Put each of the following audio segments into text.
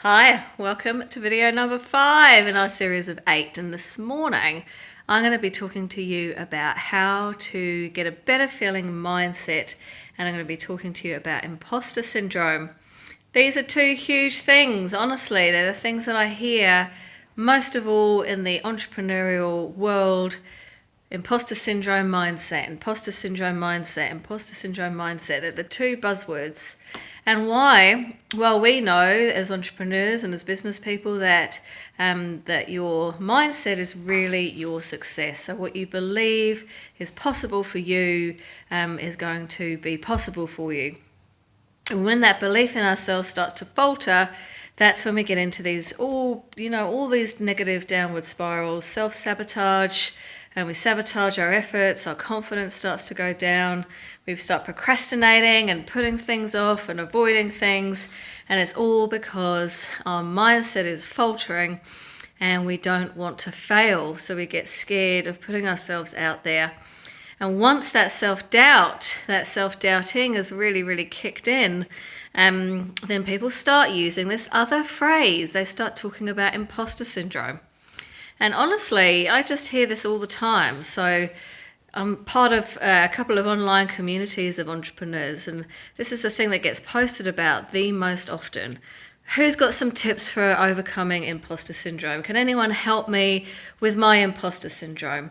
Hi, welcome to video number 5 in our series of 8. And this morning, I'm going to be talking to you about how to get a better feeling mindset. And I'm going to be talking to you about imposter syndrome. These are two huge things, honestly. They're the things that I hear most of all in the entrepreneurial world. Imposter syndrome mindset, imposter syndrome mindset, imposter syndrome mindset. They're the two buzzwords. And why? Well, we know as entrepreneurs and as business people that your mindset is really your success. So what you believe is possible for you is going to be possible for you. And when that belief in ourselves starts to falter, that's when we get into all these negative downward spirals, self-sabotage, and we sabotage our efforts, our confidence starts to go down, we start procrastinating and putting things off and avoiding things, and it's all because our mindset is faltering and we don't want to fail, so we get scared of putting ourselves out there. And once that self-doubting is really kicked in, then people start using this other phrase. They start talking about imposter syndrome. And honestly, I just hear this all the time. So I'm part of a couple of online communities of entrepreneurs, and this is the thing that gets posted about the most often. Who's got some tips for overcoming imposter syndrome? Can anyone help me with my imposter syndrome?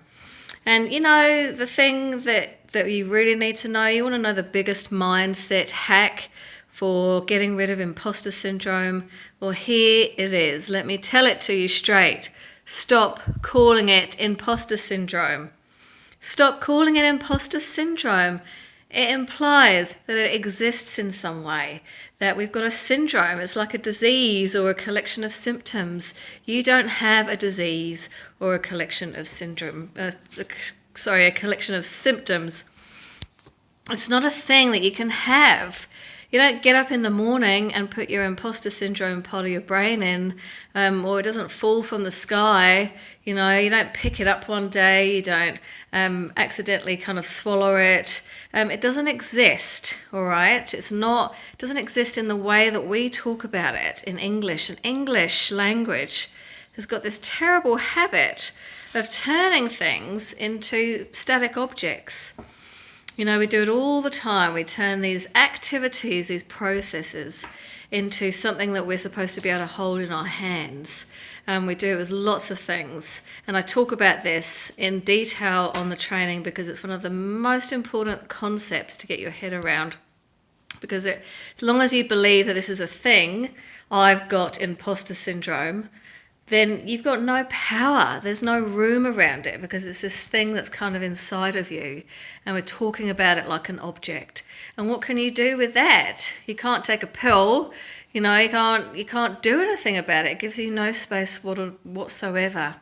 And the thing that you really need to know, you want to know the biggest mindset hack for getting rid of imposter syndrome? Well, here it is. Let me tell it to you straight. Stop calling it imposter syndrome. Stop calling it imposter syndrome. It implies that it exists in some way, that we've got a syndrome. It's like a disease or a collection of symptoms. You don't have a disease or a collection of a collection of symptoms. It's not a thing that you can have. You don't get up in the morning and put your imposter syndrome part of your brain in, or it doesn't fall from the sky. You don't pick it up one day. You don't accidentally kind of swallow it. It doesn't exist, all right? It doesn't exist in the way that we talk about it in English. And English language has got this terrible habit of turning things into static objects. We do it all the time. We turn these activities, these processes, into something that we're supposed to be able to hold in our hands. We do it with lots of things. And I talk about this in detail on the training because it's one of the most important concepts to get your head around. Because as long as you believe that this is a thing, I've got imposter syndrome, then you've got no power. There's no room around it because it's this thing that's kind of inside of you, and we're talking about it like an object. And what can you do with that? You can't take a pill. You can't do anything about it. It gives you no space whatsoever.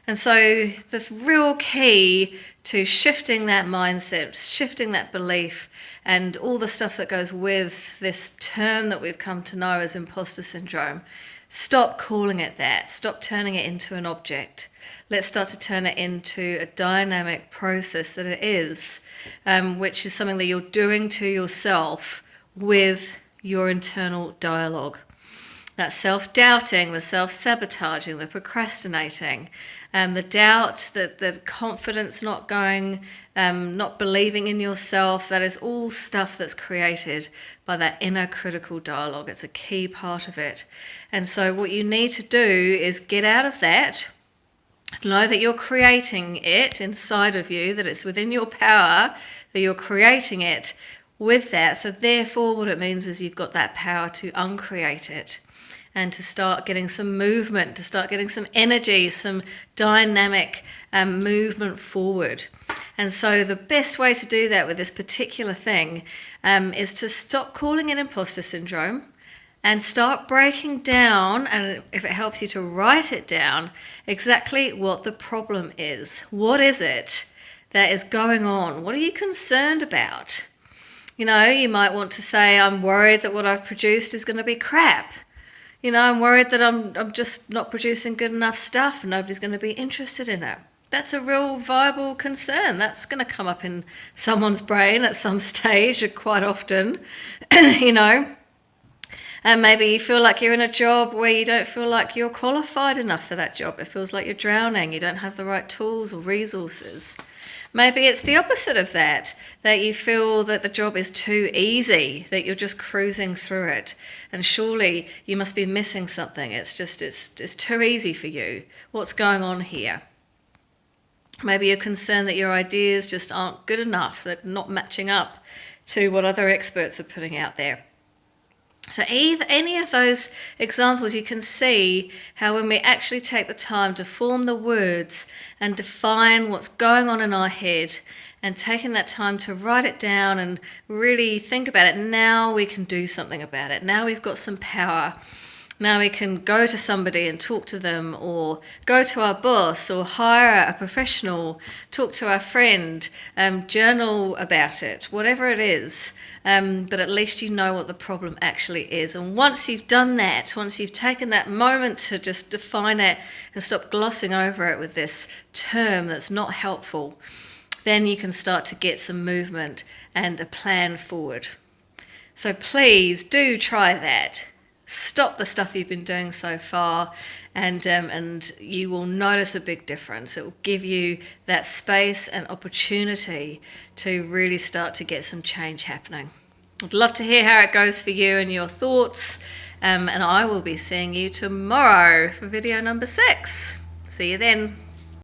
And so the real key to shifting that mindset, shifting that belief, and all the stuff that goes with this term that we've come to know as imposter syndrome, stop calling it that. Stop turning it into an object. Let's start to turn it into a dynamic process that it is, which is something that you're doing to yourself with your internal dialogue. That self-doubting, the self-sabotaging, the procrastinating, the doubt, the confidence not going, not believing in yourself, that is all stuff that's created by that inner critical dialogue. It's a key part of it. And so what you need to do is get out of that, know that you're creating it inside of you, that it's within your power, that you're creating it with that. So therefore what it means is you've got that power to uncreate it and to start getting some movement, to start getting some energy, some dynamic movement forward. And so the best way to do that with this particular thing is to stop calling it imposter syndrome and start breaking down, and if it helps you to write it down, exactly what the problem is. What is it that is going on? What are you concerned about? You might want to say, I'm worried that what I've produced is going to be crap. I'm worried that I'm just not producing good enough stuff and nobody's going to be interested in it. That's a real viable concern. That's going to come up in someone's brain at some stage, quite often, And maybe you feel like you're in a job where you don't feel like you're qualified enough for that job. It feels like you're drowning. You don't have the right tools or resources. Maybe it's the opposite of that you feel that the job is too easy, that you're just cruising through it. And surely you must be missing something. It's too easy for you. What's going on here? Maybe you're concerned that your ideas just aren't good enough, that not matching up to what other experts are putting out there. So any of those examples, you can see how when we actually take the time to form the words and define what's going on in our head and taking that time to write it down and really think about it, now we can do something about it. Now we've got some power. Now we can go to somebody and talk to them, or go to our boss, or hire a professional, talk to our friend, journal about it, whatever it is. But at least you know what the problem actually is. And once you've done that, once you've taken that moment to just define it and stop glossing over it with this term that's not helpful, then you can start to get some movement and a plan forward. So please do try that. Stop the stuff you've been doing so far, and you will notice a big difference. It will give you that space and opportunity to really start to get some change happening. I'd love to hear how it goes for you and your thoughts, and I will be seeing you tomorrow for video number 6. See you then.